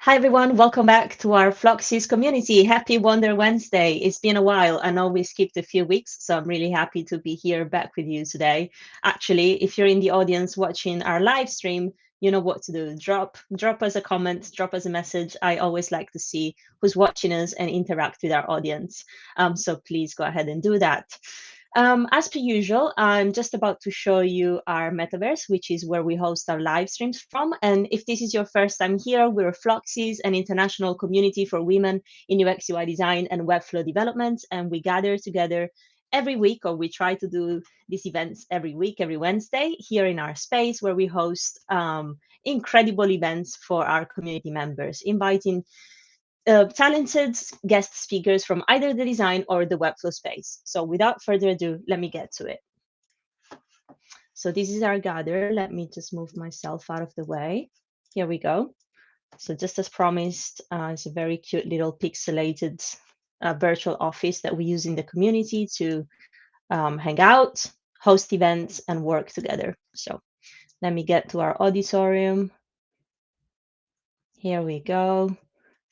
Hi everyone, welcome back to our Floxies community. Happy Wonder Wednesday. It's been a while. I know we skipped a few weeks, so I'm really happy to be here back with you today. Actually, if you're in the audience watching our live stream, you know what to do. Drop us a comment, drop us a message. I always like to see who's watching us and interact with our audience. So please go ahead and do that. As per usual, I'm just about to show you our metaverse, which is where we host our live streams from. And if this is your first time here, we're Floxies, an international community for women in UX UI design and Webflow development. And we gather together every week, or we try to do these events every week, every Wednesday, here in our space where we host incredible events for our community members, inviting talented guest speakers from either the design or the Webflow space. So without further ado, let me get to it. So this is our gather. Let me just move myself out of the way. Here we go. So just as promised, it's a very cute little pixelated virtual office that we use in the community to hang out, host events, and work together. So let me get to our auditorium. Here we go.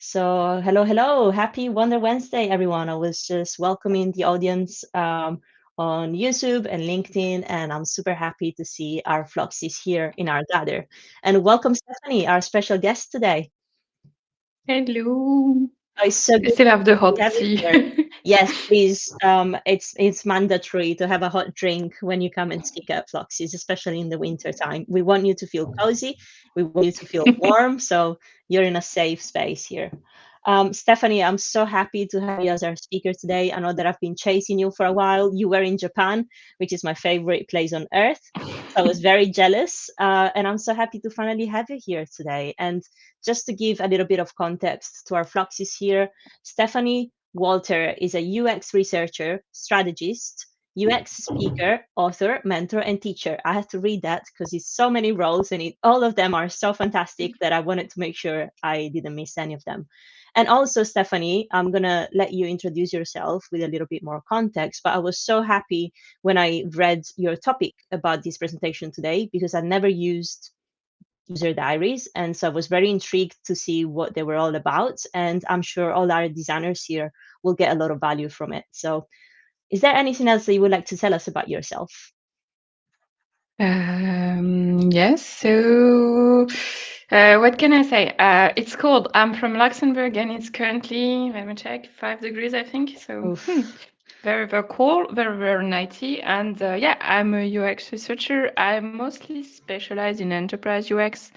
So, hello. Happy Wonder Wednesday, everyone. I was just welcoming the audience on YouTube and LinkedIn, and I'm super happy to see our Floxies here in our gather. And welcome, Stephanie, our special guest today. Hello. Oh, it's so I good still have the to hot have you tea. here. Yes, please. It's mandatory to have a hot drink when you come and speak at Floxies, especially in the winter time. We want you to feel cozy. We want you to feel warm. So you're in a safe space here. Stephanie, I'm so happy to have you as our speaker today. I know that I've been chasing you for a while. You were in Japan, which is my favorite place on earth. So I was very jealous, and I'm so happy to finally have you here today. And just to give a little bit of context to our Floxies here, Stephanie Walter is a UX researcher, strategist, UX speaker, author, mentor, and teacher. I had to read that because it's so many roles and all of them are so fantastic that I wanted to make sure I didn't miss any of them. And also, Stephanie, I'm going to let you introduce yourself with a little bit more context. But I was so happy when I read your topic about this presentation today because I never used User Diaries. And so I was very intrigued to see what they were all about. And I'm sure all our designers here will get a lot of value from it. So, is there anything else that you would like to tell us about yourself? Yes, so what can I say? It's cold. I'm from Luxembourg and it's currently, let me check, 5 degrees, I think. So Oof. very, very cool, very, very nighty. And yeah, I'm a UX researcher. I mostly specialize in enterprise UX,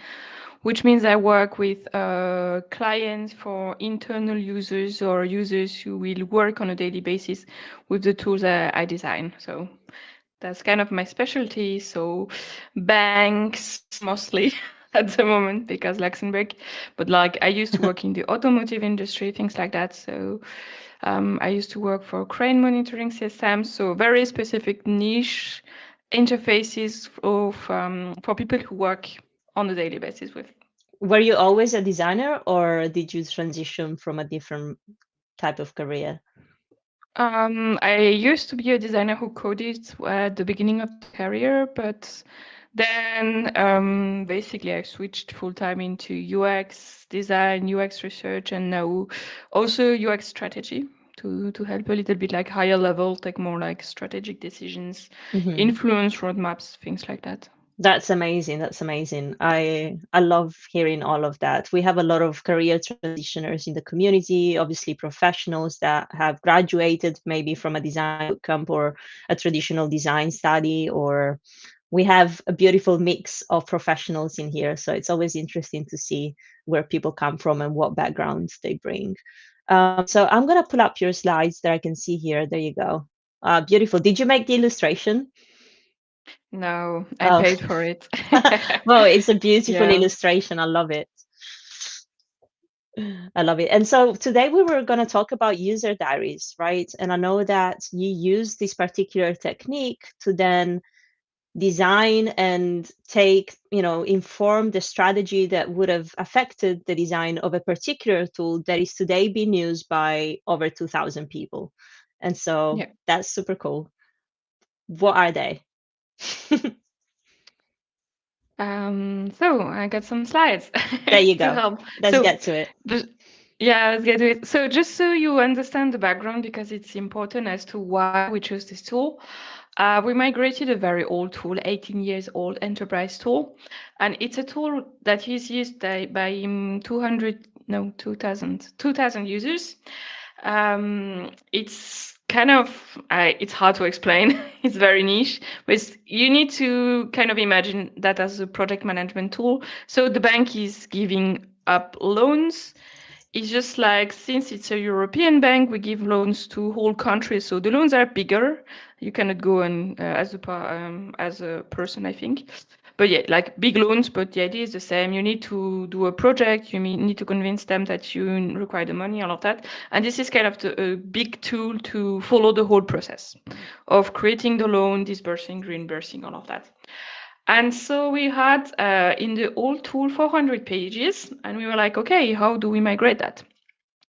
which means I work with clients for internal users or users who will work on a daily basis with the tools I design. So that's kind of my specialty. So banks mostly at the moment because Luxembourg, but like I used to work in the automotive industry, things like that. So I used to work for crane monitoring systems. So very specific niche interfaces for people who work on a daily basis with. Were you always a designer or did you transition from a different type of career? I used to be a designer who coded at the beginning of the career, but then basically I switched full time into UX design, UX research, and now also UX strategy to help a little bit like higher level, take more like strategic decisions, Mhm. influence roadmaps, things like that. That's amazing. That's amazing. I love hearing all of that. We have a lot of career transitioners in the community, obviously professionals that have graduated maybe from a design bootcamp or a traditional design study, or we have a beautiful mix of professionals in here. So it's always interesting to see where people come from and what backgrounds they bring. So I'm gonna pull up your slides that I can see here. There you go. Beautiful. Did you make the illustration? No, I Oh, paid for it. well, it's a beautiful Yeah. illustration. I love it. I love it. And so today we were going to talk about user diaries, right? And I know that you use this particular technique to then design and inform the strategy that would have affected the design of a particular tool that is today being used by over 2,000 people. And so Yeah. that's super cool. What are they? So I got some slides There you to go. help. Let's So get to it. just, yeah, let's get to it. So just so you understand the background, because it's important as to why we chose this tool. We migrated a very old tool, 18 years old enterprise tool, and it's a tool that is used by 200, no, 2000 users. It's kind of, it's hard to explain. It's very niche, but you need to kind of imagine that as a project management tool. So the bank is giving up loans. It's just like, since it's a European bank, we give loans to whole countries. So the loans are bigger. You cannot go and as a person, I think. But yeah, like big loans, but the idea is the same. You need to do a project. You need to convince them that you require the money, all of that. And this is kind of a big tool to follow the whole process of creating the loan, disbursing, reimbursing, all of that. And so we had in the old tool 400 pages, and we were like, okay, how do we migrate that?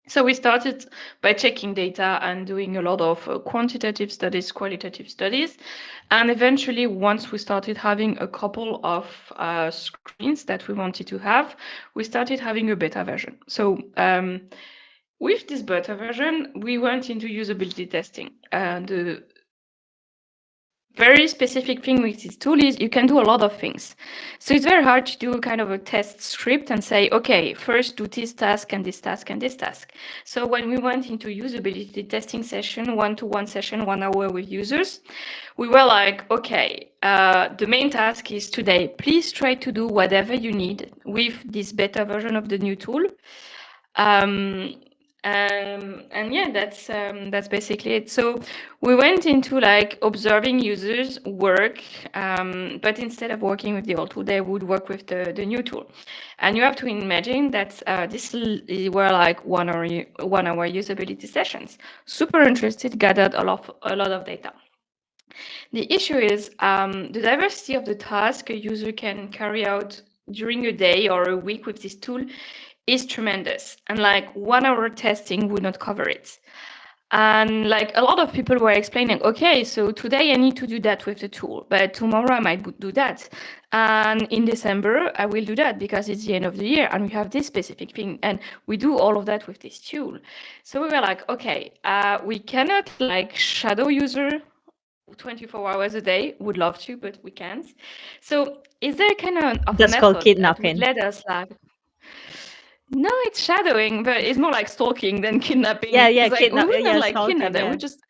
So we started by checking data and doing a lot of quantitative studies, qualitative studies. And eventually, once we started having a couple of screens that we wanted to have, we started having a beta version. So with this beta version, we went into usability testing. The very specific thing with this tool is you can do a lot of things. So it's very hard to do kind of a test script and say, okay, first do this task and this task and this task. So when we went into usability testing session, one-to-one session, 1 hour with users, we were like, okay, the main task is today, please try to do whatever you need with this beta version of the new tool. And yeah, that's basically it. So we went into like observing users work, but instead of working with the old tool, they would work with the new tool. And you have to imagine that this were like 1 hour usability sessions. Super interested, gathered a lot of data. The issue is the diversity of the task a user can carry out during a day or a week with this tool is tremendous. And like 1 hour testing would not cover it. And like a lot of people were explaining, okay, so today I need to do that with the tool, but tomorrow I might do that. And in December, I will do that because it's the end of the year and we have this specific thing. And we do all of that with this tool. So we were like, okay, we cannot like shadow user 24 hours a day. Would love to, but we can't. So is there kind of a That's called method that would kidnapping. let us like, no, it's shadowing, but it's more like stalking than Yeah, kidnapping. yeah, It's like we kidnap. would not Yeah, like stalking. kidnap them. We Yeah. just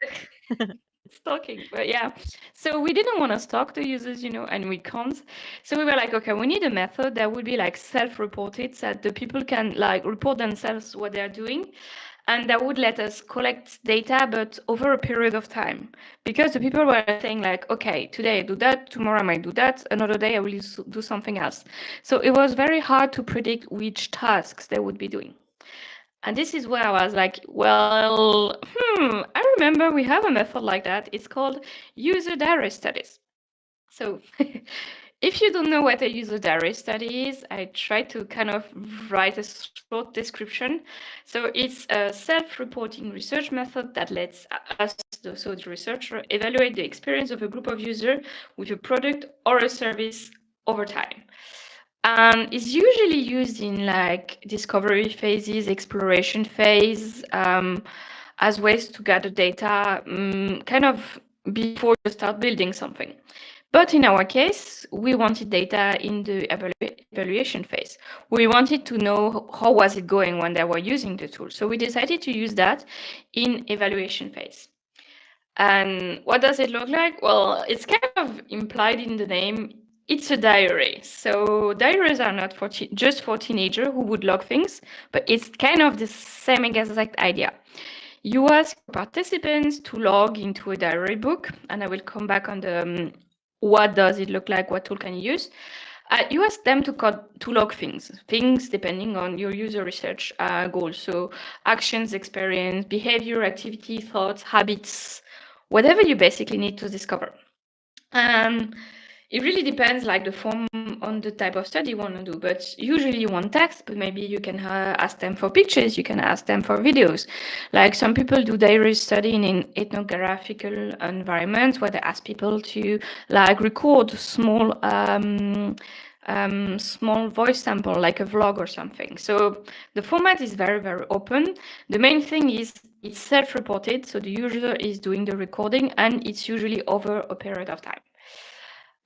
stalking. But yeah, so we didn't want to stalk the users, and we can't. So we were like, okay, we need a method that would be like self-reported, so that the people can like report themselves what they're doing, and that would let us collect data, but over a period of time. Because the people were saying like, okay, today I do that, tomorrow I might do that, another day I will do something else. So it was very hard to predict which tasks they would be doing. And this is where I was like, well, I remember we have a method like that. It's called user diary studies. So if you don't know what a user diary study is, I try to kind of write a short description. So it's a self-reporting research method that lets us, so the researcher, evaluate the experience of a group of users with a product or a service over time. It's usually used in like discovery phases, exploration phase, as ways to gather data, kind of before you start building something. But in our case, we wanted data in the evaluation phase. We wanted to know how was it going when they were using the tool. So we decided to use that in evaluation phase. And what does it look like? Well, it's kind of implied in the name. It's a diary. So diaries are not for just for teenagers who would log things, but it's kind of the same exact idea. You ask participants to log into a diary book, and I will come back on the what does it look like, what tool can you use. You ask them to log things depending on your user research goals. So actions, experience, behavior, activity, thoughts, habits, whatever you basically need to discover. It really depends like the form on the type of study you want to do, but usually you want text, but maybe you can ask them for pictures, you can ask them for videos. Like some people do diary studying in ethnographical environments where they ask people to like record small small voice sample, like a vlog or something. So the format is very, very open. The main thing is it's self-reported, so the user is doing the recording, and it's usually over a period of time.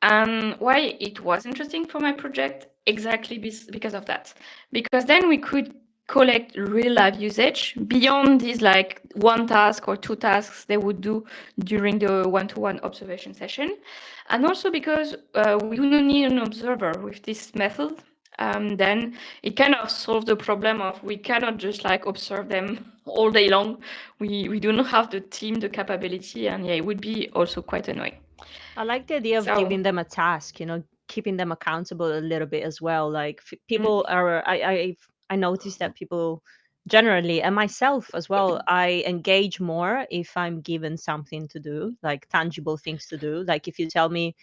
And why it was interesting for my project? Exactly because of that. Because then we could collect real life usage beyond these like one task or two tasks they would do during the one-to-one observation session. And also because we do not need an observer with this method, then it kind of solves the problem of we cannot just like observe them all day long. We do not have the team, the capability, and yeah, it would be also quite annoying. I like the idea of So giving them a task, keeping them accountable a little bit as well. Like mm, people are, I noticed that people generally, and myself as well, I engage more if I'm given something to do, like tangible things to do. Like if you tell me,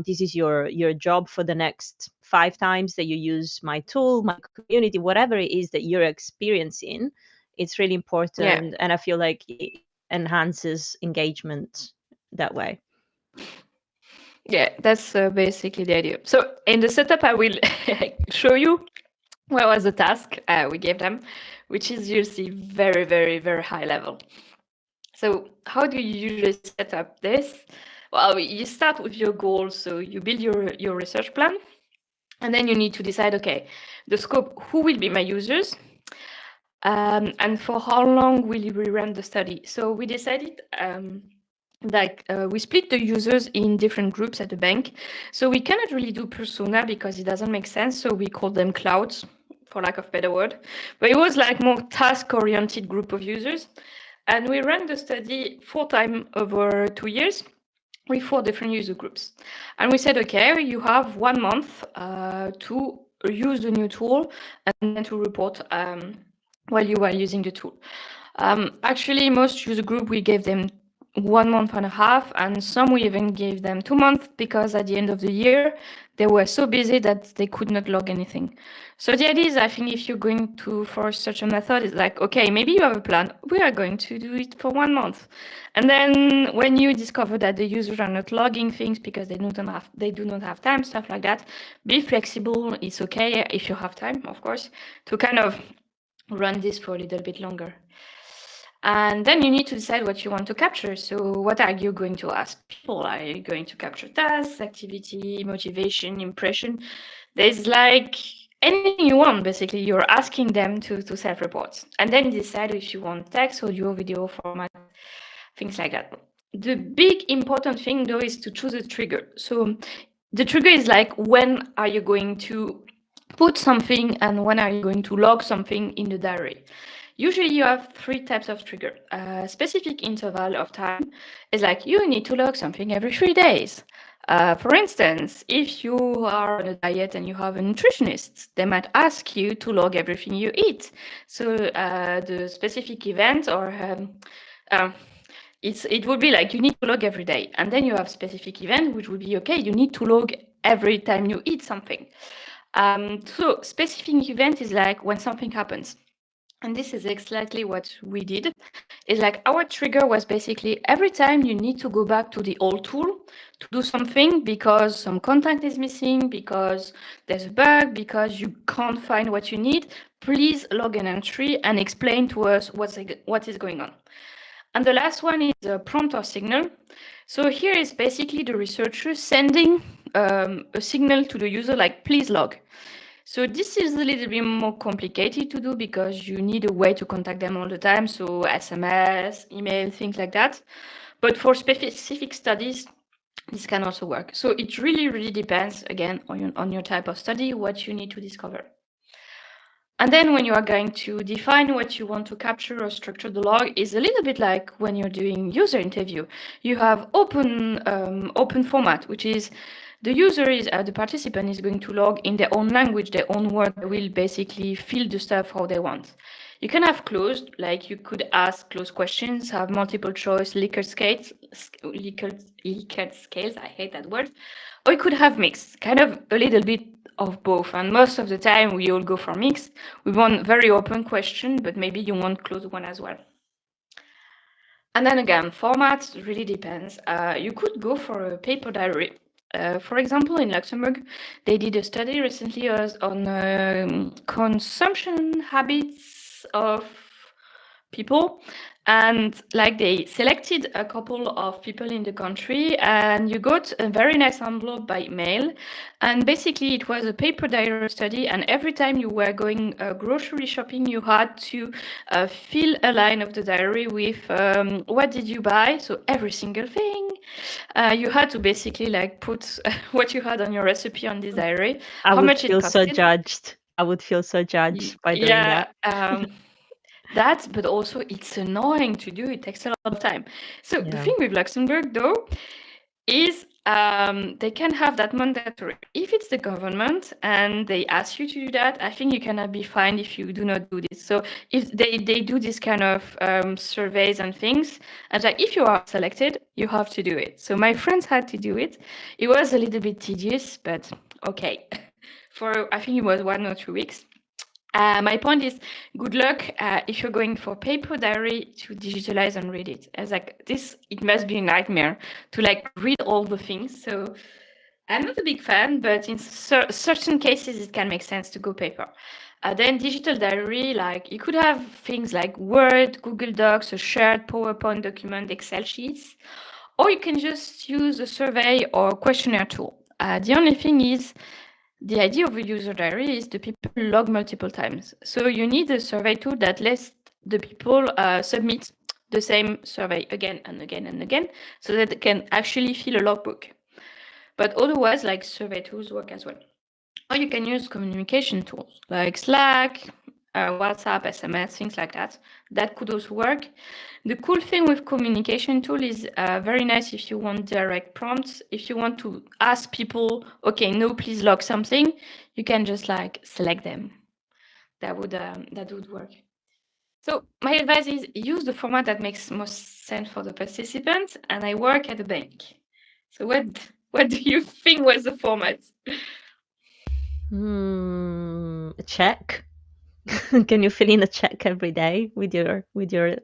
this is your job for the next 5 times that you use my tool, my community, whatever it is that you're experiencing, it's really yeah. important, and I feel like it enhances engagement that way. Yeah, that's basically the idea. So in the setup, I will show you what was the task we gave them, which is usually very, very, very high level. So how do you usually set up this? Well, you start with your goals. So you build your research plan, and then you need to decide, okay, the scope, who will be my users, and for how long will we run the study. So we decided we split the users in different groups at the bank. So we cannot really do persona because it doesn't make sense. So we call them clouds, for lack of better word. But it was like more task-oriented group of users. And we ran the study 4 times over 2 years with 4 different user groups. And we said, okay, you have 1 month to use the new tool and then to report while you are using the tool. Actually, most user group, we gave them 1 month and a half, and some we even gave them 2 months because at the end of the year, they were so busy that they could not log anything. So the idea is, I think if you're going to for such a method, it's like, okay, maybe you have a plan. We are going to do it for 1 month. And then when you discover that the users are not logging things because they do not have time, stuff like that, be flexible. It's okay if you have time, of course, to kind of run this for a little bit longer. And then you need to decide what you want to capture. So what are you going to ask people? Are you going to capture tasks, activity, motivation, impression? There's like anything you want, basically. You're asking them to self-report. And then decide if you want text, audio, video format, things like that. The big important thing, though, is to choose a trigger. So the trigger is like, when are you going to put something and when are you going to log something in the diary? Usually you have 3 types of trigger. A specific interval of time is like you need to log something every 3 days. For instance, if you are on a diet and you have a nutritionist, they might ask you to log everything you eat. So the specific event or uh, it would be like you need to log every day. And then you have specific event, which would be, okay, you need to log every time you eat something. So specific event is like when something happens. And this is exactly what we did. Is like our trigger was basically every time you need to go back to the old tool to do something because some content is missing, because there's a bug, because you can't find what you need, please log an entry and explain to us what is going on. And the last one is a prompt or signal. So here is basically the researcher sending a signal to the user like, please log. So this is a little bit more complicated to do because you need a way to contact them all the time. So SMS, email, things like that. But for specific studies, this can also work. So it really, really depends, again, on your type of study, what you need to discover. And then when you are going to define what you want to capture or structure the log is a little bit like when you're doing user interview. You have open format, which is the user is the participant is going to log in their own language, their own word. They will basically fill the stuff how they want. You can have closed, like you could ask closed questions, have multiple choice, Likert scales. I hate that word. Or you could have mixed, kind of a little bit of both. And most of the time, we all go for mixed. We want very open question, but maybe you want closed one as well. And then again, format really depends. You could go for a paper diary. For example, in Luxembourg, they did a study recently on consumption habits of people, and like they selected a couple of people in the country, and you got a very nice envelope by mail, and basically it was a paper diary study, and every time you were going grocery shopping, you had to fill a line of the diary with what did you buy, so every single thing. You had to basically like put what you had on your recipe on this diary, I how would much it feel so costed. judged. I would feel so judged by doing Yeah, that. that, but also it's annoying to do. It takes a lot of time. So the Yeah. thing with Luxembourg, though, is they can have that mandatory. If it's the government and they ask you to do that, I think you cannot be fined if you do not do this. So if they do this kind of surveys and things, and like if you are selected, you have to do it. So my friends had to do it. It was a little bit tedious, but okay. For I think it was 1 or 2 weeks. My point is, good luck if you're going for paper diary to digitalize and read it. As like this, it must be a nightmare to like read all the things. So I'm not a big fan, but in certain cases, it can make sense to go paper. Then digital diary, like you could have things like Word, Google Docs, a shared PowerPoint document, Excel sheets, or you can just use a survey or questionnaire tool. The only thing is, the idea of a user diary is the people log multiple times. So you need a survey tool that lets the people submit the same survey again and again and again, so that they can actually fill a logbook. But otherwise, like survey tools work as well. Or you can use communication tools like Slack, WhatsApp, SMS, things like that. That could also work. The cool thing with communication tool is very nice if you want direct prompts. If you want to ask people, okay, no, please log something, you can just like select them. That would work. So my advice is use the format that makes most sense for the participants. And I work at a bank. So what do you think was the format? A check. Can you fill in a check every day with your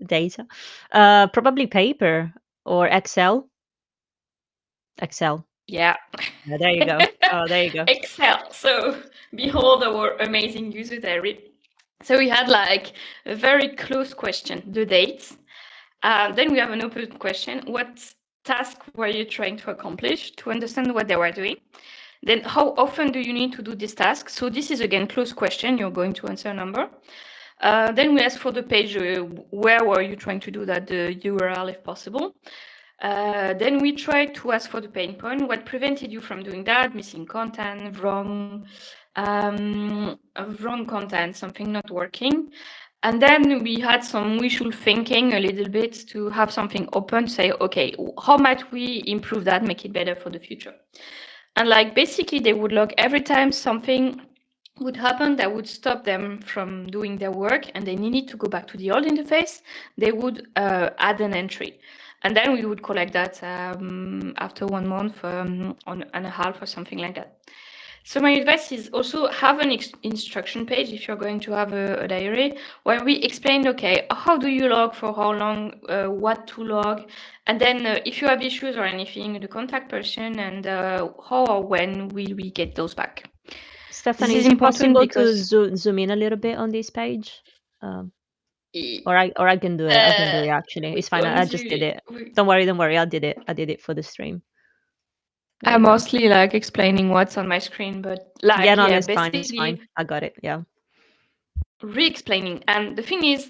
data? Probably paper or Excel. Excel. Yeah. Yeah, there you go. Oh, there you go. Excel. So behold our amazing user diary. So we had like a very close question, the dates. Then we have an open question. What task were you trying to accomplish to understand what they were doing? Then how often do you need to do this task? So this is again closed question. You're going to answer a number. Then we ask for the page. Where were you trying to do that? The URL if possible. Then we try to ask for the pain point. What prevented you from doing that? Missing content, wrong content, something not working. And then we had some wishful thinking a little bit to have something open, say, okay, how might we improve that, make it better for the future? And like basically they would log every time something would happen that would stop them from doing their work and they needed to go back to the old interface, they would add an entry. And then we would collect that after 1 month and a half or something like that. So my advice is also have an instruction page if you're going to have a diary where we explain, okay, how do you log, for how long, what to log, and then if you have issues or anything, the contact person, and how or when will we get those back. Stephanie, This is is it important possible to because zoom in a little bit on this page? Or I can do it. I can do it actually. It's we fine. I don't just do did it. we, Don't worry, don't worry. I did it. I did it for the stream. There I'm you go. mostly like explaining what's on my screen, but Yeah, like, no, yeah, it's fine. It's basically fine. I got it. Yeah. re-explaining. And the thing is,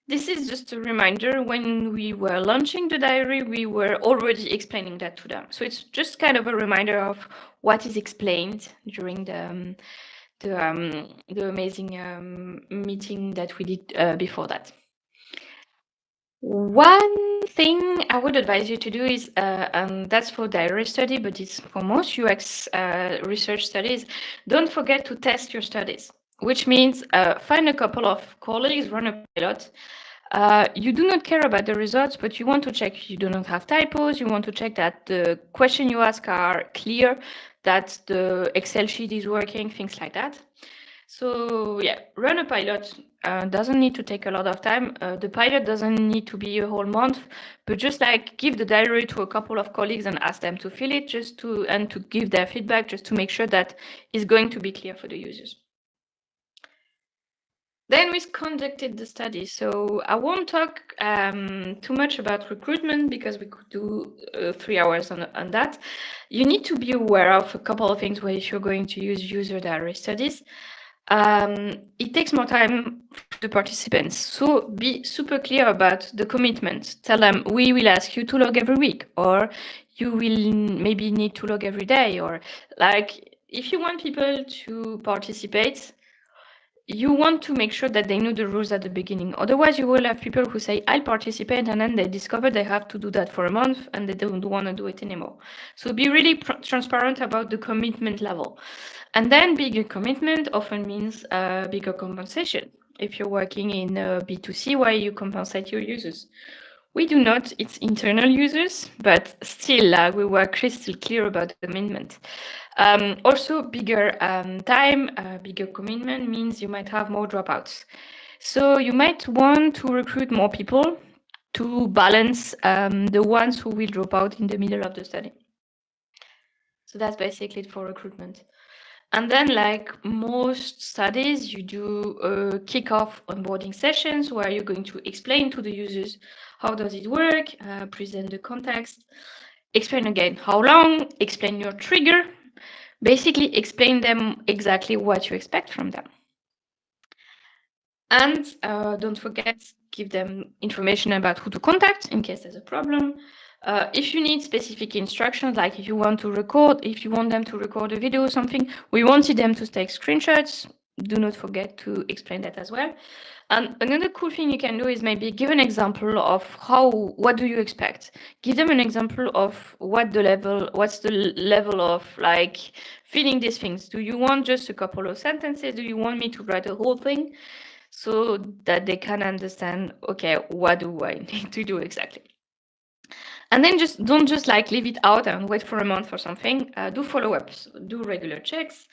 this is just a reminder, when we were launching the diary, we were already explaining that to them. So it's just kind of a reminder of what is explained during the amazing meeting that we did before that. One thing I would advise you to do is, and that's for diary study, but it's for most UX research studies, don't forget to test your studies, which means find a couple of colleagues, run a pilot. You do not care about the results, but you want to check you do not have typos, you want to check that the question you ask are clear, that the Excel sheet is working, things like that. So yeah, run a pilot, doesn't need to take a lot of time. The pilot doesn't need to be a whole month, but just like give the diary to a couple of colleagues and ask them to fill it and to give their feedback just to make sure that it's going to be clear for the users. Then we conducted the study. So I won't talk too much about recruitment because we could do 3 hours on that. You need to be aware of a couple of things where if you're going to use user diary studies. It takes more time for the participants. So be super clear about the commitment. Tell them we will ask you to log every week, or you will maybe need to log every day, or like if you want people to participate, you want to make sure that they know the rules at the beginning. Otherwise, you will have people who say, I'll participate, and then they discover they have to do that for a month and they don't want to do it anymore. So be really transparent about the commitment level. And then bigger commitment often means bigger compensation. If you're working in B2C, where you compensate your users. We do not, it's internal users, but still we were crystal clear about the commitment. Also, bigger time, bigger commitment means you might have more dropouts. So you might want to recruit more people to balance the ones who will drop out in the middle of the study. So that's basically it for recruitment. And then, like most studies, you do kick-off onboarding sessions where you're going to explain to the users how does it work, present the context, explain again how long, explain your trigger, basically explain them exactly what you expect from them. And don't forget, give them information about who to contact in case there's a problem. If you need specific instructions, like if you want them to record a video or something, we wanted them to take screenshots. Do not forget to explain that as well. And another cool thing you can do is maybe give an example of what do you expect? Give them an example of what's the level of like filling these things. Do you want just a couple of sentences? Do you want me to write a whole thing? So that they can understand, okay, what do I need to do exactly? And then don't just like leave it out and wait for a month for something. Do follow-ups, do regular checks,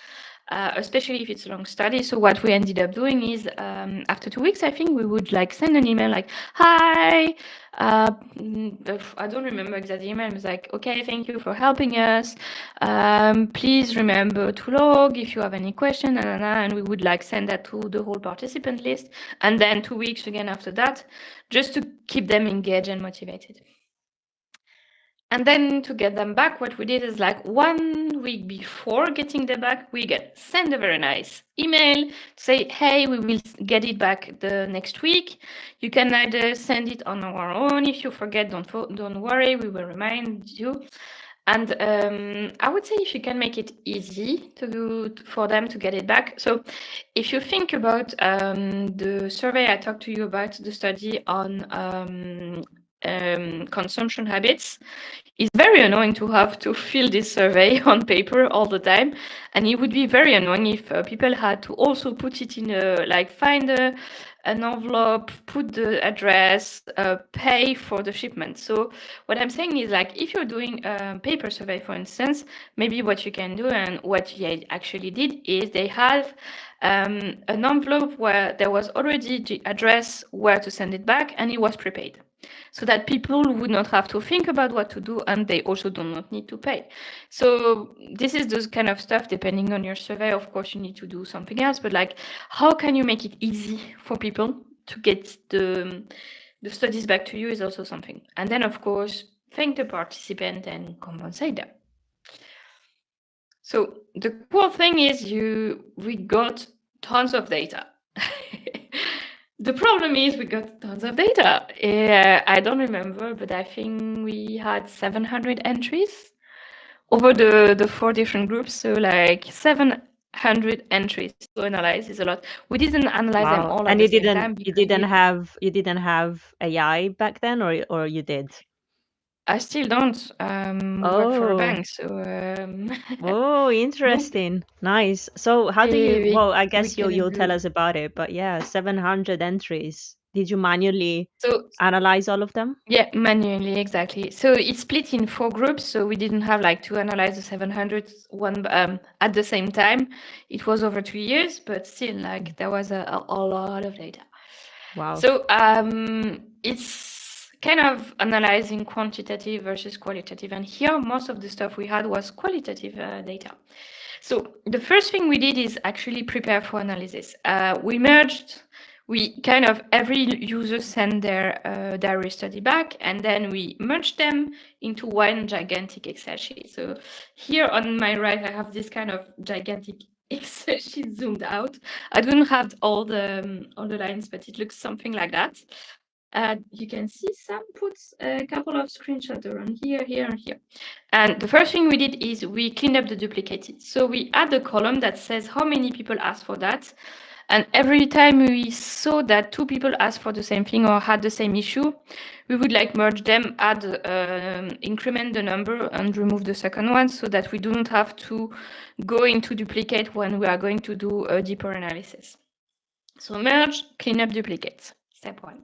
especially if it's a long study. So what we ended up doing is after 2 weeks, I think we would like send an email like, hi, I don't remember exactly the email. It was like, okay, thank you for helping us. Please remember to log if you have any question, and we would like send that to the whole participant list. And then 2 weeks again after that, just to keep them engaged and motivated. And then to get them back, what we did is like 1 week before getting them back, we send a very nice email to say, hey, we will get it back the next week. You can either send it on our own. If you forget, don't worry, we will remind you. And I would say if you can make it easy for them to get it back. So if you think about the survey I talked to you about, the study on consumption habits, it's very annoying to have to fill this survey on paper all the time, and it would be very annoying if people had to also put it in find an envelope, put the address, pay for the shipment. So what I'm saying is, like, if you're doing a paper survey, for instance, maybe what you can do, and what they actually did, is they have an envelope where there was already the address where to send it back, and it was prepaid, so that people would not have to think about what to do, and they also do not need to pay. So this is those kind of stuff. Depending on your survey, of course, you need to do something else, but like, how can you make it easy for people to get the studies back to you is also something. And then, of course, thank the participant and compensate them. So the cool thing is we got tons of data. The problem is we got tons of data. I don't remember, but I think we had 700 entries over the 4 different groups. So like 700 entries to analyze is a lot. We didn't analyze them all at the same time. You didn't have AI back then, or you did? I still don't work for a Oh, bank, so oh, nope. interesting. Nice. So how do you, We well, I we guess can you'll tell improve. us about it, but yeah, 700 entries. Did you manually So analyze all of them? yeah, manually, exactly. So it's split in 4 groups, so we didn't have like to analyze the 700 one at the same time. It was over 2 years, but still, Mm. like there was a lot of data. Wow. So it's kind of analyzing quantitative versus qualitative, and here most of the stuff we had was qualitative data. So the first thing we did is actually prepare for analysis. We kind of, every user sent their diary study back, and then we merged them into one gigantic Excel sheet. So here on my right, I have this kind of gigantic Excel sheet zoomed out. I don't have all the lines, but it looks something like that. You can see Sam puts a couple of screenshots around here, here, and here. And the first thing we did is we cleaned up the duplicated. So we add a column that says how many people asked for that. And every time we saw that 2 people asked for the same thing or had the same issue, we would like merge them, add, increment the number and remove the second one so that we don't have to go into duplicate when we are going to do a deeper analysis. So merge, clean up duplicates, step 1.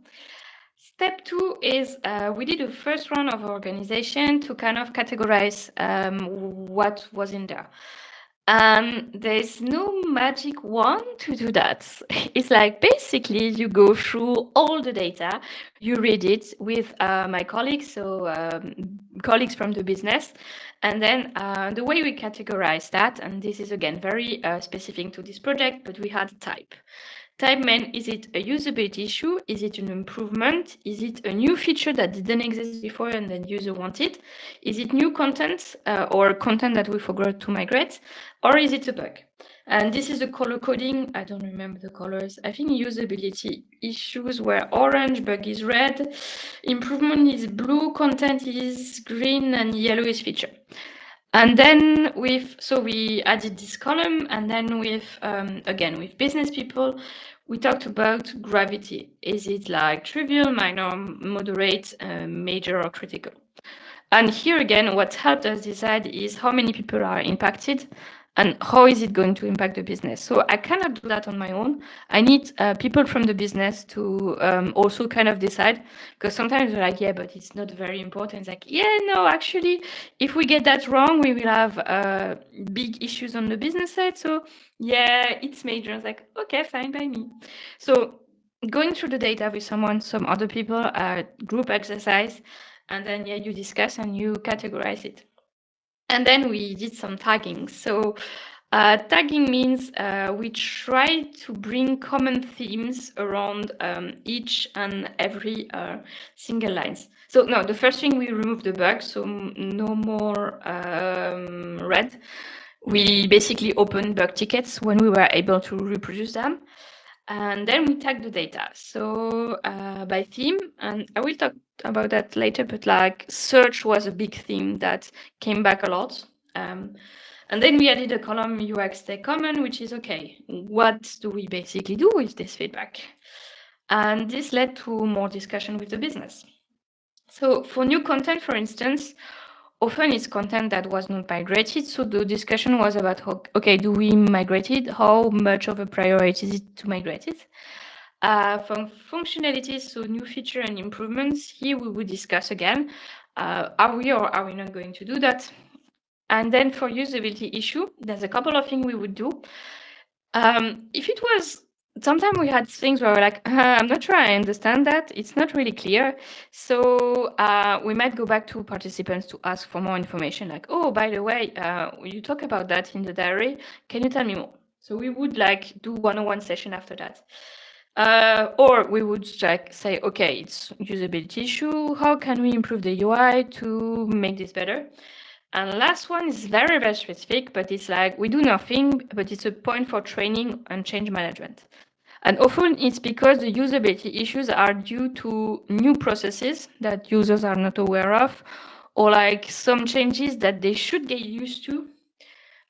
Step 2 is we did a first round of organization to kind of categorize what was in there. There's no magic wand to do that. It's like basically you go through all the data, you read it with my colleagues, so colleagues from the business, and then the way we categorize that, and this is again very specific to this project, but we had a type. Type meant, is it a usability issue? Is it an improvement? Is it a new feature that didn't exist before and then user wanted? Is it new content or content that we forgot to migrate? Or is it a bug? And this is the color coding. I don't remember the colors. I think usability issues were orange, bug is red, improvement is blue, content is green, and yellow is feature. And then we added this column, and then again, with business people, we talked about gravity. Is it like trivial, minor, moderate, major, or critical? And here again, what helped us decide is how many people are impacted and how is it going to impact the business. So I cannot do that on my own. I need people from the business to also kind of decide, because sometimes they're like, yeah, but it's not very important. It's like, yeah, no, actually, if we get that wrong, we will have big issues on the business side. So yeah, it's major. It's like, okay, fine by me. So going through the data with someone, some other people, group exercise, and then yeah, you discuss and you categorize it. And then we did some tagging. So tagging means we try to bring common themes around each and every single lines. So no, the first thing, we removed the bug, so no more red. We basically opened bug tickets when we were able to reproduce them. And then we tag the data. So by theme, and I will talk about that later, but like search was a big theme that came back a lot. And then we added a column UX take common, which is okay, what do we basically do with this feedback? And this led to more discussion with the business. So for new content, for instance, often it's content that was not migrated. So the discussion was about, okay, do we migrate it? How much of a priority is it to migrate it? From functionalities, so new feature and improvements, here we would discuss again, are we or are we not going to do that? And then for usability issue, there's a couple of things we would do. If it was, sometimes we had things where we're like, I'm not sure I understand that. It's not really clear. So we might go back to participants to ask for more information, like, oh, by the way, you talk about that in the diary. Can you tell me more? So we would like do one-on-one session after that. Or we would like say, okay, it's usability issue. How can we improve the UI to make this better? And last one is very, very specific, but it's like we do nothing, but it's a point for training and change management. And often it's because the usability issues are due to new processes that users are not aware of, or like some changes that they should get used to,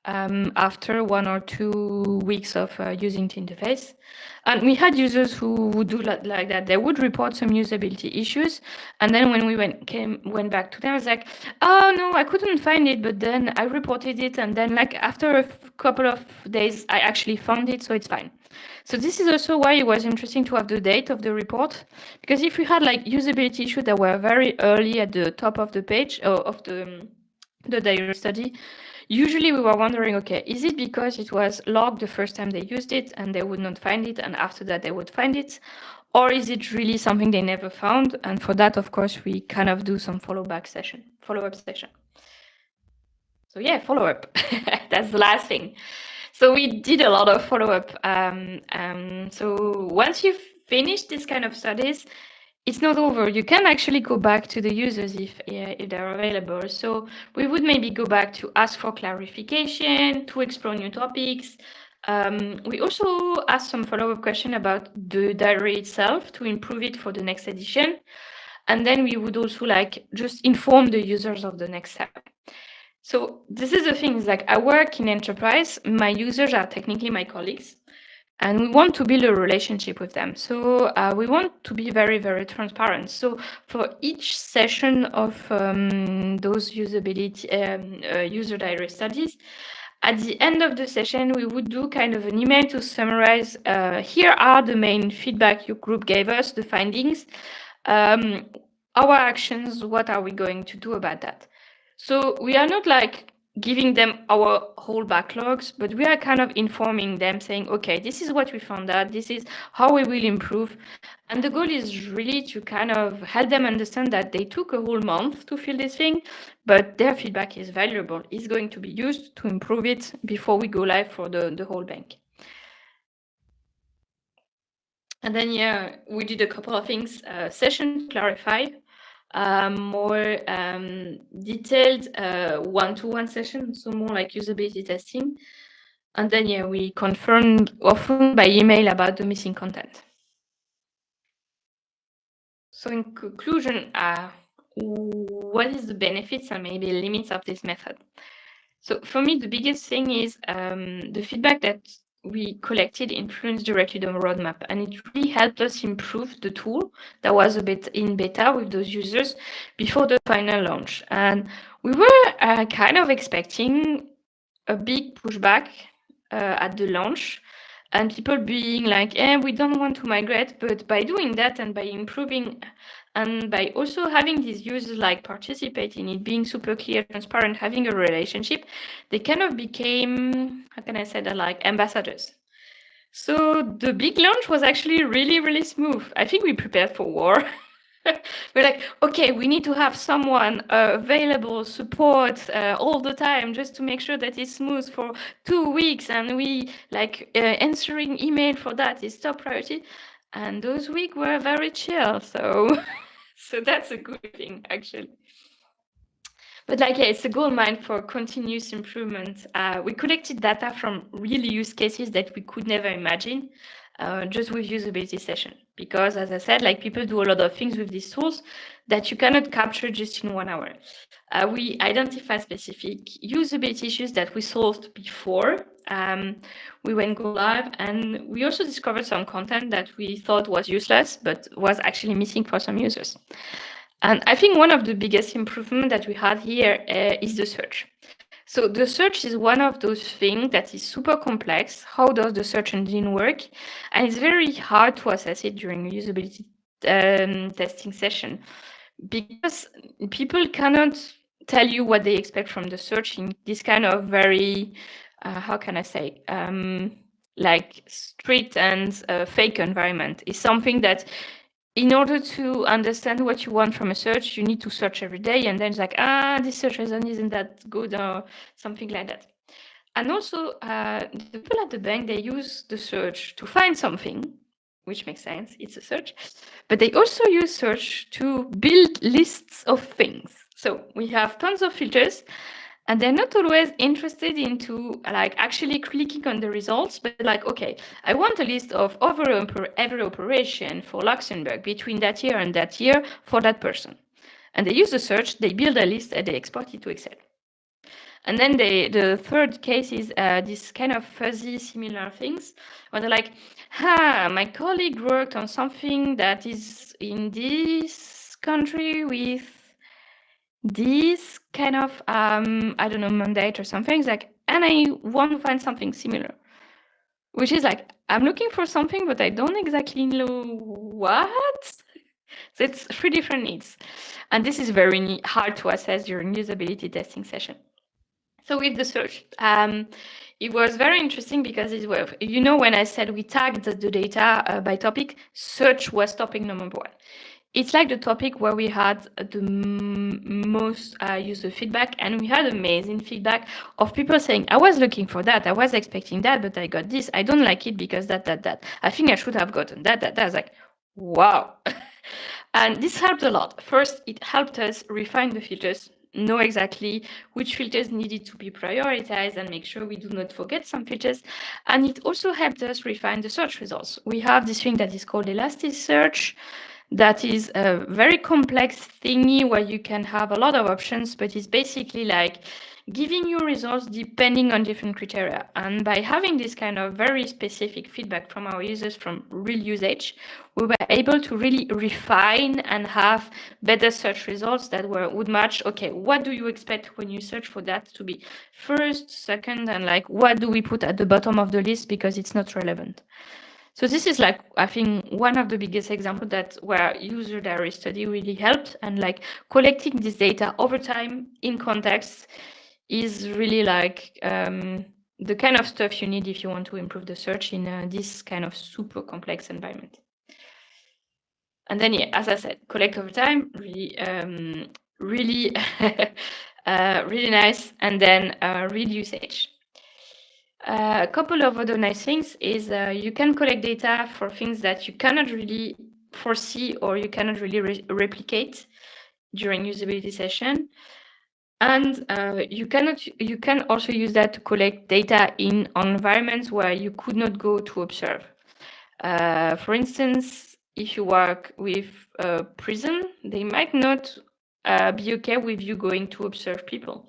after 1 or 2 weeks of using the interface. And we had users who would do like that. They would report some usability issues, and then when we went back to them, I was like, "Oh no, I couldn't find it," but then I reported it, and then like after a couple of days, I actually found it, so it's fine. So this is also why it was interesting to have the date of the report, because if we had like usability issues that were very early at the top of the page of the diary study, usually we were wondering, okay, is it because it was logged the first time they used it and they would not find it, and after that they would find it? Or is it really something they never found? And for that, of course, we kind of do some follow-up session. So yeah, follow-up. That's the last thing. So we did a lot of follow-up. So once you've finished this kind of studies, it's not over. You can actually go back to the users if they're available. So we would maybe go back to ask for clarification, to explore new topics. We also asked some follow-up question about the diary itself to improve it for the next edition. And then we would also like just inform the users of the next step. So this is the thing, is like I work in enterprise, my users are technically my colleagues, and we want to build a relationship with them. So we want to be very, very transparent. So for each session of those usability user diary studies, at the end of the session, we would do kind of an email to summarize, here are the main feedback your group gave us, the findings, our actions, what are we going to do about that? So we are not like giving them our whole backlogs, but we are kind of informing them, saying, okay, this is what we found out, this is how we will improve. And the goal is really to kind of help them understand that they took a whole month to fill this thing, but their feedback is valuable, is going to be used to improve it before we go live for the whole bank. And then, yeah, we did a couple of things, session to clarify, more detailed one-to-one session, so more like usability testing. And then, yeah, we confirmed often by email about the missing content. So in conclusion, what is the benefits and maybe limits of this method? So for me, the biggest thing is the feedback that we collected influenced directly the roadmap, and it really helped us improve the tool that was a bit in beta with those users before the final launch. And we were kind of expecting a big pushback at the launch, and people being like, we don't want to migrate. But by doing that and by improving and by also having these users like participate in it, being super clear, transparent, having a relationship, they kind of became, how can I say that, like ambassadors. So the big launch was actually really, really smooth. I think we prepared for war. We're like, okay, we need to have someone available, support all the time, just to make sure that it's smooth for 2 weeks. And we like answering email for that is top priority. And those weeks were very chill. So, so that's a good thing, actually. But like, yeah, it's a gold mine for continuous improvement. We collected data from real use cases that we could never imagine, just with usability session. Because as I said, like people do a lot of things with these tools that you cannot capture just in 1 hour. We identify specific usability issues that we solved before we went go live, and we also discovered some content that we thought was useless, but was actually missing for some users. And I think one of the biggest improvements that we had here is the search. So the search is one of those things that is super complex. How does the search engine work? And it's very hard to assess it during a usability testing session, because people cannot tell you what they expect from the search in this kind of very, how can I say, like strict and fake environment. Is something that in order to understand what you want from a search, you need to search every day, and then it's like, this search result isn't that good, or something like that. And also, the people at the bank, they use the search to find something, which makes sense, it's a search, but they also use search to build lists of things. So we have tons of filters, and they're not always interested into like actually clicking on the results, but like, okay, I want a list of every operation for Luxembourg between that year and that year for that person. And they use the search, they build a list, and they export it to Excel. And then the third case is this kind of fuzzy similar things where they're like, my colleague worked on something that is in this country with this kind of, I don't know, mandate or something. It's like, and I want to find something similar, which is like, I'm looking for something, but I don't exactly know what. So it's three different needs. And this is very hard to assess during usability testing session. So with the search, it was very interesting because it was, when I said we tagged the data by topic, search was topic number one. It's like the topic where we had the most user feedback, and we had amazing feedback of people saying, I was looking for that, I was expecting that, but I got this, I don't like it because that. I think I should have gotten that. I was like, wow. And this helped a lot. First, it helped us refine the filters, know exactly which filters needed to be prioritized and make sure we do not forget some filters. And it also helped us refine the search results. We have this thing that is called Elasticsearch. That is a very complex thingy where you can have a lot of options, but it's basically like giving you results depending on different criteria. And by having this kind of very specific feedback from our users from real usage, we were able to really refine and have better search results that would match, okay, what do you expect when you search for that to be first, second, and like, what do we put at the bottom of the list because it's not relevant? So this is like, I think, one of the biggest examples that where user diary study really helped, and like collecting this data over time in context is really like the kind of stuff you need if you want to improve the search in this kind of super complex environment. And then, yeah, as I said, collect over time, really, really, really nice, and then real usage. A couple of other nice things is you can collect data for things that you cannot really foresee or you cannot really replicate during usability session. And you can also use that to collect data in environments where you could not go to observe. For instance, if you work with a prison, they might not be okay with you going to observe people.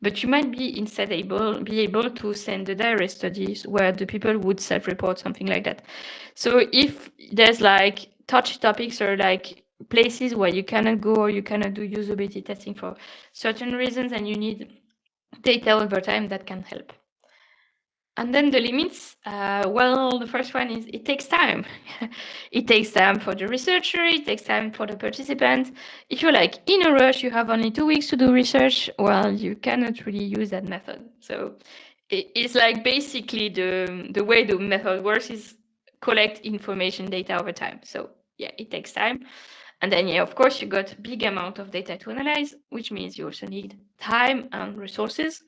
But you might be instead be able to send the diary studies where the people would self-report, something like that. So if there's like touchy topics or like places where you cannot go or you cannot do usability testing for certain reasons and you need data over time, that can help. And then the limits, well, the first one is it takes time. It takes time for the researcher, it takes time for the participant. If you're like in a rush, you have only 2 weeks to do research, well, you cannot really use that method. So it's like basically the way the method works is collect information data over time. So yeah, it takes time. And then, yeah, of course, you got big amount of data to analyze, which means you also need time and resources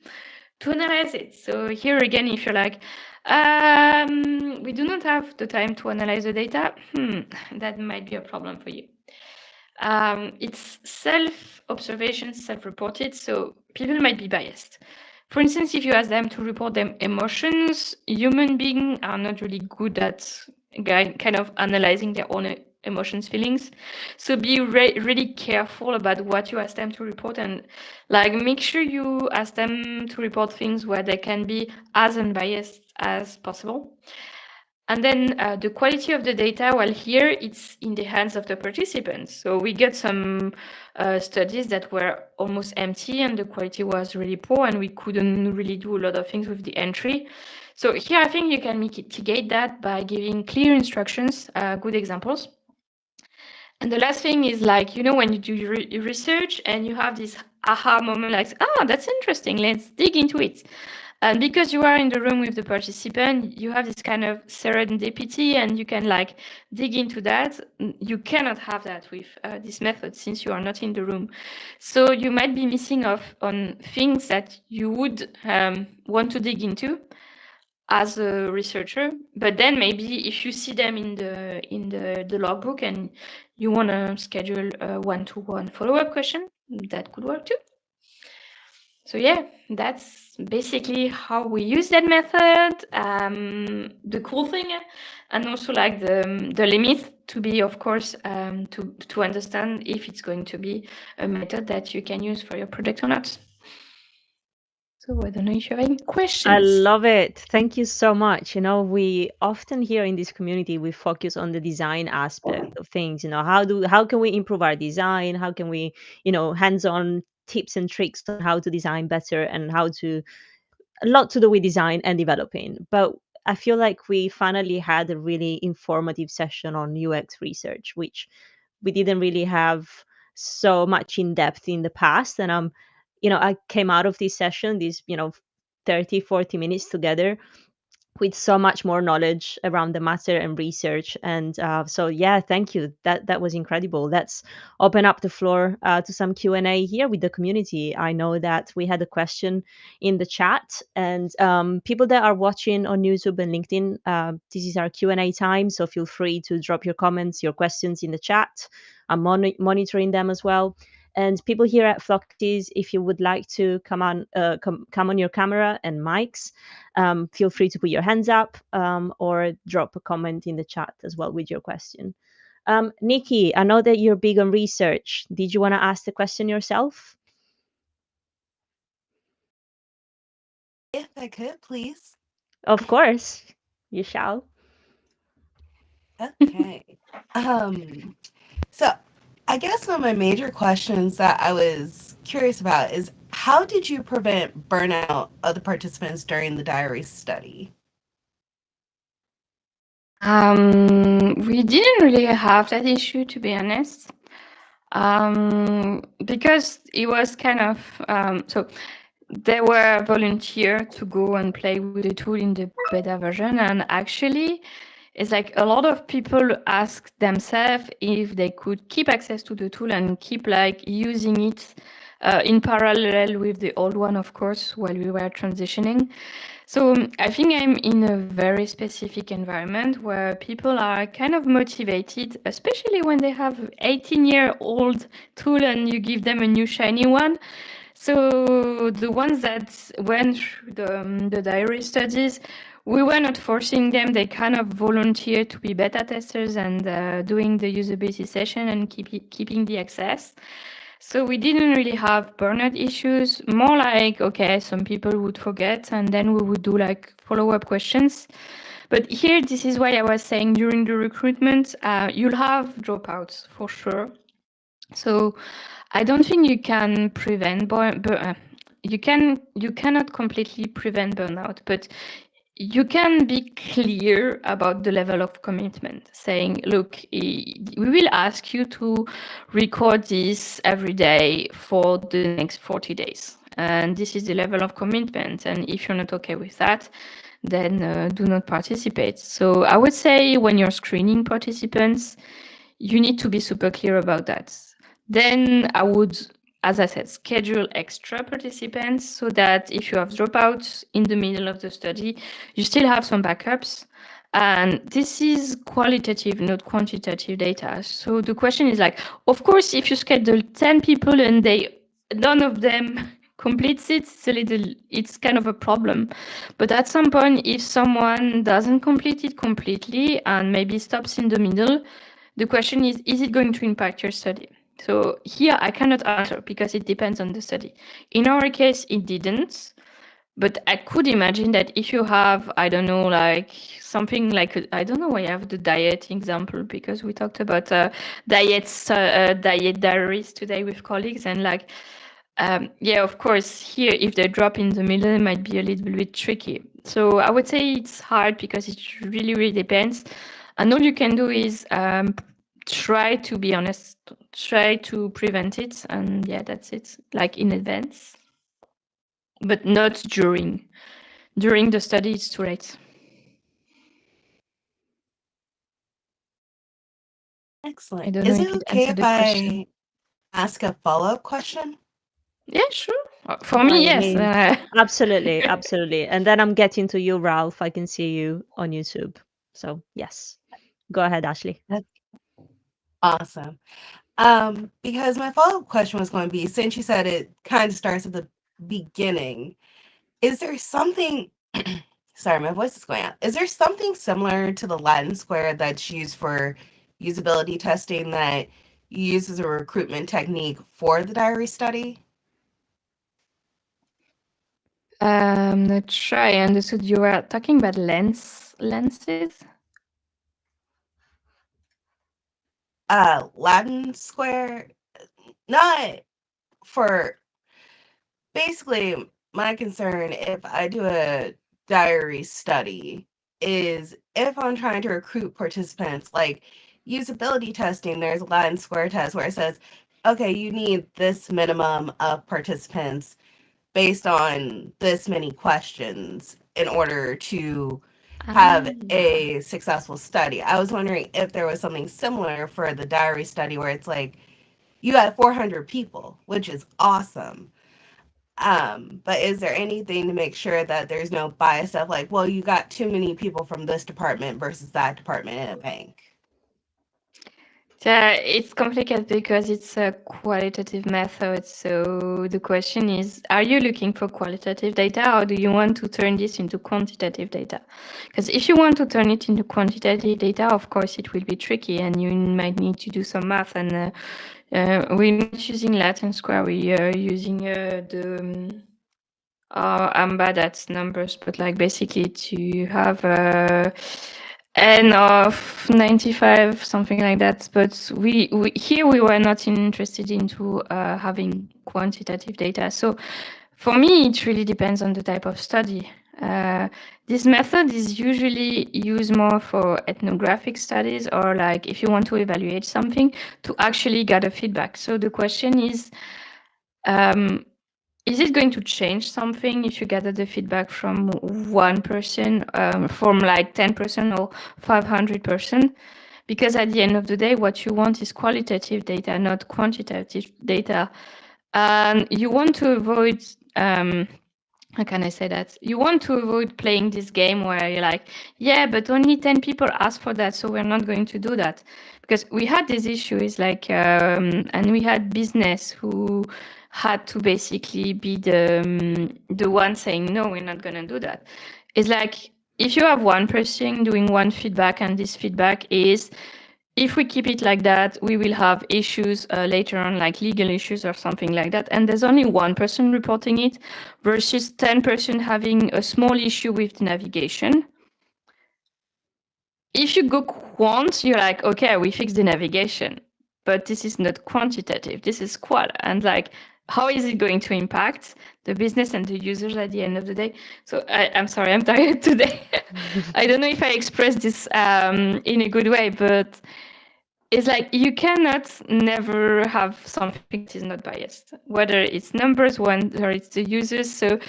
to analyze it. So here again, if you're like, we do not have the time to analyze the data, that might be a problem for you. It's self-observation, self-reported, so people might be biased. For instance, if you ask them to report them emotions, human beings are not really good at kind of analyzing their own emotions, feelings. So be really careful about what you ask them to report, and like make sure you ask them to report things where they can be as unbiased as possible. And then the quality of the data, well, here it's in the hands of the participants. So we get some studies that were almost empty and the quality was really poor and we couldn't really do a lot of things with the entry. So here I think you can mitigate that by giving clear instructions, good examples. And the last thing is like, when you do your research and you have this aha moment, like, that's interesting, let's dig into it. And because you are in the room with the participant, you have this kind of serendipity and you can like dig into that. You cannot have that with this method since you are not in the room. So you might be missing off on things that you would want to dig into as a researcher, but then maybe if you see them in the logbook and you want to schedule a one-to-one follow-up question, that could work too. So yeah, that's basically how we use that method. The cool thing, and also like the limit to be, of course, to understand if it's going to be a method that you can use for your project or not. So I don't know if you have any I questions. love it. Thank you so much. We often here in this community we focus on the design aspect of things. How can we improve our design? How can we, hands-on tips and tricks on how to design better and how to a lot to do with design and developing. But I feel like we finally had a really informative session on UX research, which we didn't really have so much in depth in the past. And I came out of this session, these, 30, 40 minutes together with so much more knowledge around the matter and research. And so, yeah, thank you. That was incredible. Let's open up the floor to some Q&A here with the community. I know that we had a question in the chat, and people that are watching on YouTube and LinkedIn, this is our Q&A time. So feel free to drop your comments, your questions in the chat. I'm monitoring them as well. And people here at Floxies, if you would like to come on your camera and mics, feel free to put your hands up or drop a comment in the chat as well with your question. Nikki, I know that you're big on research. Did you want to ask the question yourself? If I could, please. Of course, you shall. Okay. So I guess one of my major questions that I was curious about is how did you prevent burnout of the participants during the diary study? We didn't really have that issue, to be honest, because it was kind of so they were volunteer to go and play with the tool in the beta version, and actually it's like a lot of people ask themselves if they could keep access to the tool and keep like using it in parallel with the old one, of course, while we were transitioning. So I think I'm in a very specific environment where people are kind of motivated, especially when they have 18-year-old tool and you give them a new shiny one. So the ones that went through the diary studies, we were not forcing them. They kind of volunteered to be beta testers and doing the usability session and keeping the access. So we didn't really have burnout issues, more like, okay, some people would forget and then we would do like follow-up questions. But here, this is why I was saying during the recruitment, you'll have dropouts for sure. So I don't think you can prevent you cannot completely prevent burnout, but you can be clear about the level of commitment, saying, look, we will ask you to record this every day for the next 40 days. And this is the level of commitment. And if you're not okay with that, then do not participate. So I would say when you're screening participants, you need to be super clear about that. Then I would, as I said, schedule extra participants so that if you have dropouts in the middle of the study, you still have some backups. And this is qualitative, not quantitative data. So the question is like, of course, if you schedule 10 people and none of them completes it, it's kind of a problem. But at some point, if someone doesn't complete it completely and maybe stops in the middle, the question is it going to impact your study? So here I cannot answer because it depends on the study. In our case, it didn't. But I could imagine that if you have, I don't know, like something like, I don't know why I have the diet example, because we talked about diet diaries today with colleagues. And like, yeah, of course, here, if they drop in the middle, it might be a little bit tricky. So I would say it's hard because it really, really depends. And all you can do is try to be honest, try to prevent it. And yeah, that's it, like in advance, but not during. During the study, it's too late. Excellent. I don't Is know it if it okay answered if the question. I ask a follow-up question? Yeah, sure. For By me, all yes. means. Absolutely, absolutely. And then I'm getting to you, Ralph. I can see you on YouTube. So, yes. Go ahead, Ashley. That's awesome. Because my follow-up question was going to be, since you said it kind of starts at the beginning, is there something, sorry, my voice is going out. Is there something similar to the Latin square that's used for usability testing that you use as a recruitment technique for the diary study? I'm not sure I understood. You were talking about lenses. Latin square, not for basically my concern if I do a diary study is if I'm trying to recruit participants, like usability testing, there's a Latin square test where it says, okay, you need this minimum of participants based on this many questions in order to have Ah. a successful study. I was wondering if there was something similar for the diary study where it's like you got 400 people, which is awesome. But is there anything to make sure that there's no bias of like, well, you got too many people from this department versus that department in a bank? Yeah, it's complicated because it's a qualitative method. So the question is, are you looking for qualitative data or do you want to turn this into quantitative data? Because if you want to turn it into quantitative data, of course, it will be tricky and you might need to do some math. And we're not using Latin Square, we are using I'm bad at numbers, but like basically to have a n of 95, something like that. But we here we were not interested into having quantitative data. So for me, it really depends on the type of study. This method is usually used more for ethnographic studies or like if you want to evaluate something to actually gather feedback. So the question um, is it going to change something if you gather the feedback from one person, from like 10% or 500%? Because at the end of the day, what you want is qualitative data, not quantitative data. And you want to avoid, how can I say that? You want to avoid playing this game where you're like, yeah, but only 10 people asked for that, so we're not going to do that. Because we had this issue is like, and we had business who had to basically be the one saying, no, we're not going to do that. It's like, if you have one person doing one feedback and this feedback is if we keep it like that, we will have issues later on, like legal issues or something like that. And there's only one person reporting it versus 10% having a small issue with navigation. If you go quant, you're like, okay, we fixed the navigation, but this is not quantitative. This is qual. And like, how is it going to impact the business and the users at the end of the day? So I'm sorry, I'm tired today. I don't know if I expressed this in a good way, but it's like you cannot never have something that is not biased, whether it's numbers, whether it's the users. So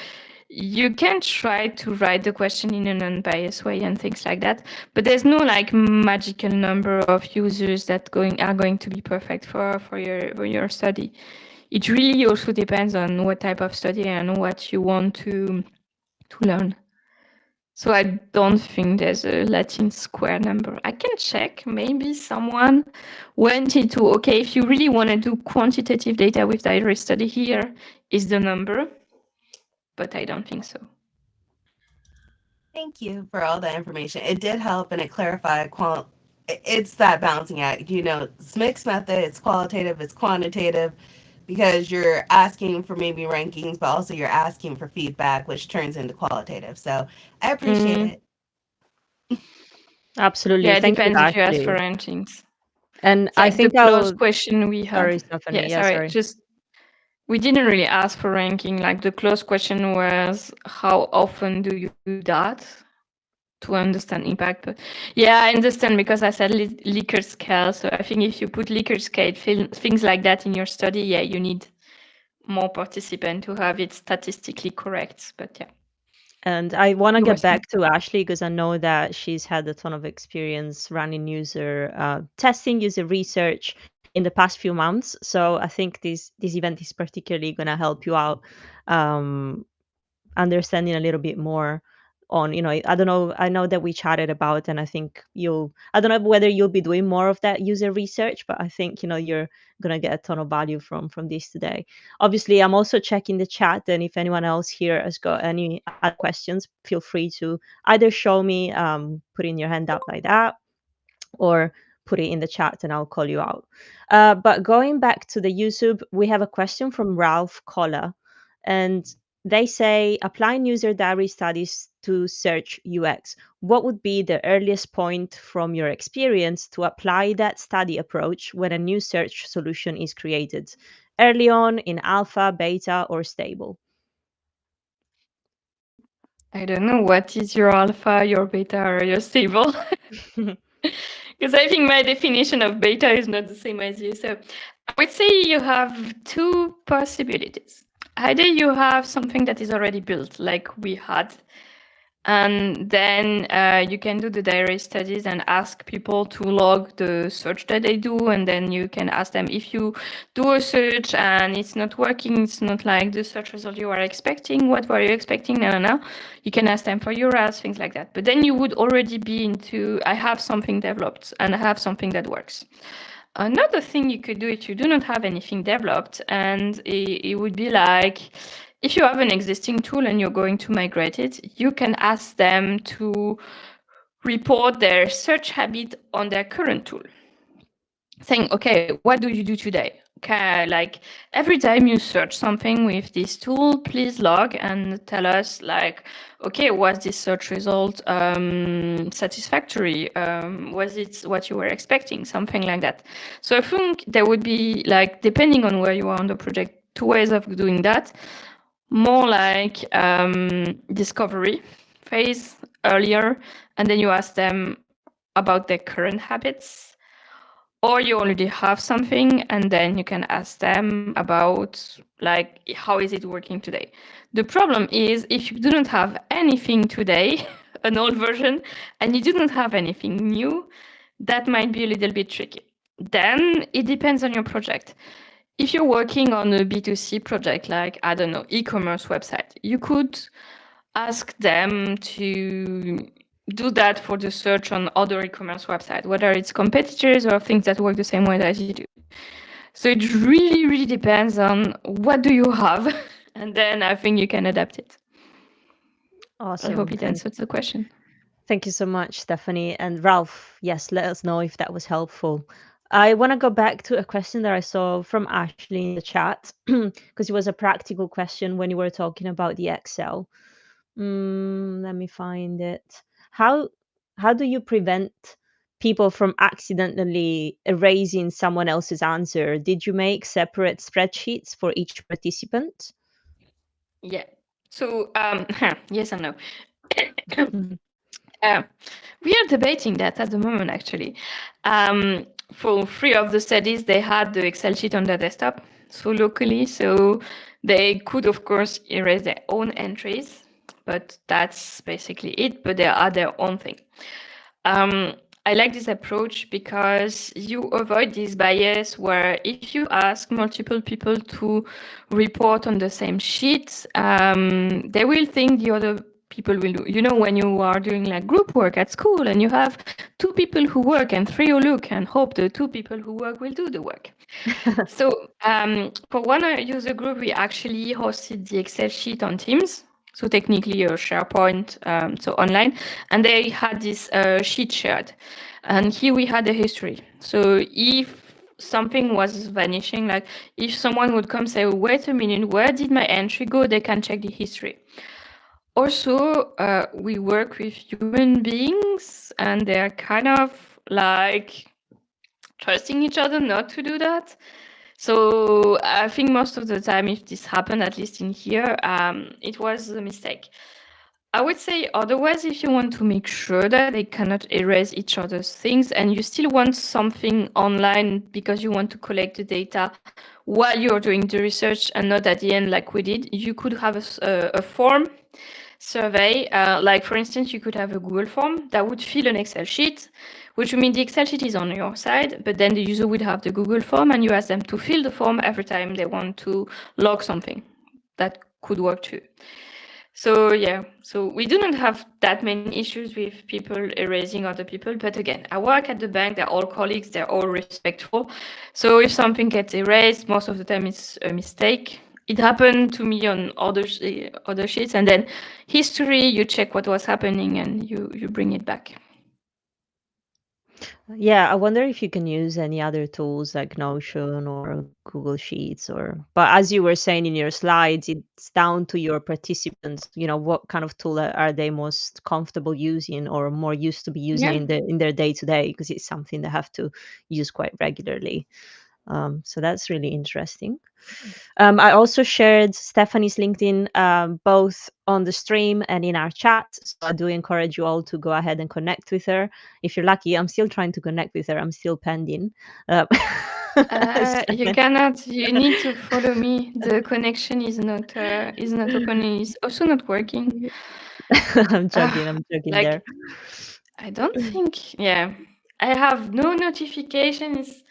you can try to write the question in an unbiased way and things like that, but there's no like magical number of users that are going to be perfect for your study. It really also depends on what type of study and what you want to learn. So I don't think there's a Latin square number. I can check. Maybe someone went into, okay, if you really want to do quantitative data with diary study, here is the number, but I don't think so. Thank you for all that information. It did help and it clarified it's that balancing act. You know, it's mixed method, it's qualitative, it's quantitative, because you're asking for maybe rankings, but also you're asking for feedback, which turns into qualitative. So I appreciate Mm. it. Absolutely. Yeah, it Thank you, depends if you ask for Ashley. rankings. And It's I like the think closed I'll, question we sorry, had. Yeah, Stephanie. Yeah, sorry, sorry. just we didn't really ask for ranking. Like the closed question was, how often do you do that to understand impact? But yeah, I understand because I said Likert scale. So I think if you put Likert scale, things like that in your study, yeah, you need more participants to have it statistically correct. But yeah, And I want to you were get saying. back to Ashley because I know that she's had a ton of experience running user testing, user research in the past few months. So I think this event is particularly going to help you out, um, understanding a little bit more on, I don't know, I know that we chatted about, and I think I don't know whether you'll be doing more of that user research, but I think you're going to get a ton of value from this today. Obviously, I'm also checking the chat, and if anyone else here has got any other questions, feel free to either show me, putting your hand up like that, or put it in the chat and I'll call you out. But going back to the YouTube, we have a question from Ralph Collar, and They say applying user diary studies to search UX. What would be the earliest point from your experience to apply that study approach when a new search solution is created? Early on, in alpha, beta, or stable? I don't know what is your alpha, your beta, or your stable. Because I think my definition of beta is not the same as you. So I would say you have two possibilities. Either you have something that is already built, like we had, and then you can do the diary studies and ask people to log the search that they do. And then you can ask them, if you do a search and it's not working, it's not like the search result you are expecting, what were you expecting? No. You can ask them for URLs, things like that. But then you would already be into, I have something developed and I have something that works. Another thing you could do if you do not have anything developed, and it would be like, if you have an existing tool and you're going to migrate it, you can ask them to report their search habit on their current tool. Saying, okay, what do you do today? Okay, like every time you search something with this tool, please log and tell us, like, okay, was this search result satisfactory? Was it what you were expecting? Something like that. So I think there would be, like, depending on where you are on the project, two ways of doing that. More like discovery phase earlier, and then you ask them about their current habits, or you already have something and then you can ask them about, like, how is it working today. The problem is, if you do not have anything today, an old version, and you do not have anything new, that might be a little bit tricky. Then it depends on your project. If you're working on a B2C project, like, I don't know, e-commerce website, you could ask them to do that for the search on other e-commerce websites, whether it's competitors or things that work the same way as you do. So it really, really depends on what do you have, and then I think you can adapt it. Awesome. I hope it answered the question. Thank you so much, Stephanie. And Ralph, yes, let us know if that was helpful. I want to go back to a question that I saw from Ashley in the chat, because it was a practical question when you were talking about the Excel. Let me find it. How do you prevent people from accidentally erasing someone else's answer? Did you make separate spreadsheets for each participant? Yeah. So yes and no. We are debating that at the moment, actually. For 3 of the studies, they had the Excel sheet on their desktop, so locally, so they could, of course, erase their own entries, but that's basically it, but they are their own thing. I like this approach because you avoid this bias where if you ask multiple people to report on the same sheet, they will think the other people will do. You know, when you are doing like group work at school and you have 2 people who work and 3 who look and hope the 2 people who work will do the work. So for one user group, we actually hosted the Excel sheet on Teams. So technically a SharePoint, so online, and they had this sheet shared. And here we had a history. So if something was vanishing, like if someone would come say, wait a minute, where did my entry go? They can check the history. Also, we work with human beings and they're kind of like trusting each other not to do that. So I think most of the time, if this happened, at least in here, it was a mistake. I would say otherwise, if you want to make sure that they cannot erase each other's things and you still want something online because you want to collect the data while you're doing the research and not at the end like we did, you could have a form survey. Like, for instance, you could have a Google form that would fill an Excel sheet, which would mean the Excel sheet is on your side, but then the user would have the Google form and you ask them to fill the form every time they want to log something. That could work too. So yeah, so we do not have that many issues with people erasing other people. But again, I work at the bank, they're all colleagues, they're all respectful. So if something gets erased, most of the time it's a mistake. It happened to me on other sheets, and then history, you check what was happening and you bring it back. Yeah, I wonder if you can use any other tools like Notion or Google Sheets but as you were saying in your slides, it's down to your participants, what kind of tool are they most comfortable using or more used to be using Yeah. in their day to day because it's something they have to use quite regularly. So that's really interesting. I also shared Stephanie's LinkedIn both on the stream and in our chat. So I do encourage you all to go ahead and connect with her. If you're lucky, I'm still trying to connect with her. I'm still pending. Uh, You Stephanie- cannot. You need to follow me. The connection is not open. It's also not working. I'm Uh, joking. I'm joking like there. I don't think. Yeah, I have no notifications.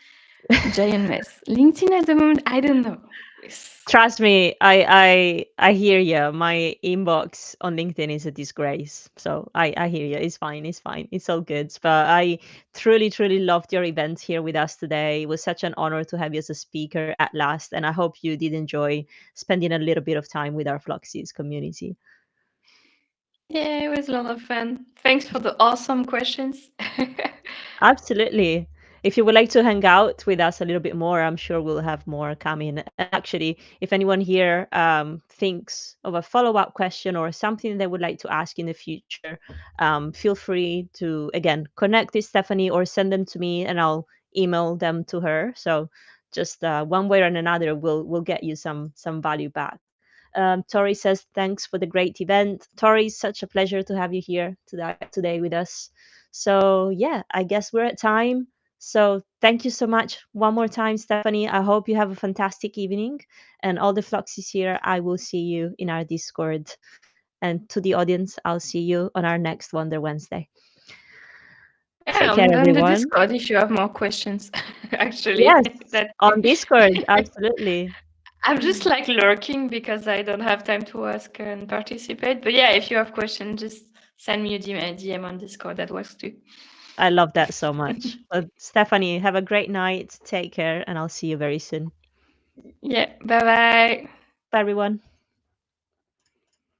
Giant mess. LinkedIn at the moment. I don't know. It's- Trust me, I hear you. My inbox on LinkedIn is a disgrace. So I hear you. It's fine. It's fine. It's all good. But I truly loved your event here with us today. It was such an honor to have you as a speaker at last, and I hope you did enjoy spending a little bit of time with our Floxies community. Yeah, it was a lot of fun. Thanks for the awesome questions. Absolutely. If you would like to hang out with us a little bit more, I'm sure we'll have more coming. And actually, if anyone here thinks of a follow-up question or something they would like to ask in the future, feel free to again connect with Stephanie or send them to me, and I'll email them to her. So just one way or another, we'll get you some value back. Tori says thanks for the great event. Tori, it's such a pleasure to have you here today with us. So yeah, I guess we're at time. So thank you so much one more time, Stephanie. I hope you have a fantastic evening. And all the Fluxies here, I will see you in our Discord. And to the audience, I'll see you on our next Wonder Wednesday. Yeah, Take care, on the everyone. Discord if you have more questions. Actually, Yes, that on Discord, absolutely. I'm just like lurking because I don't have time to ask and participate. But yeah, if you have questions, just send me a DM on Discord. That works too. I love that so much. Stephanie, have a great night. Take care, and I'll see you very soon. Yeah, bye bye. Bye, everyone.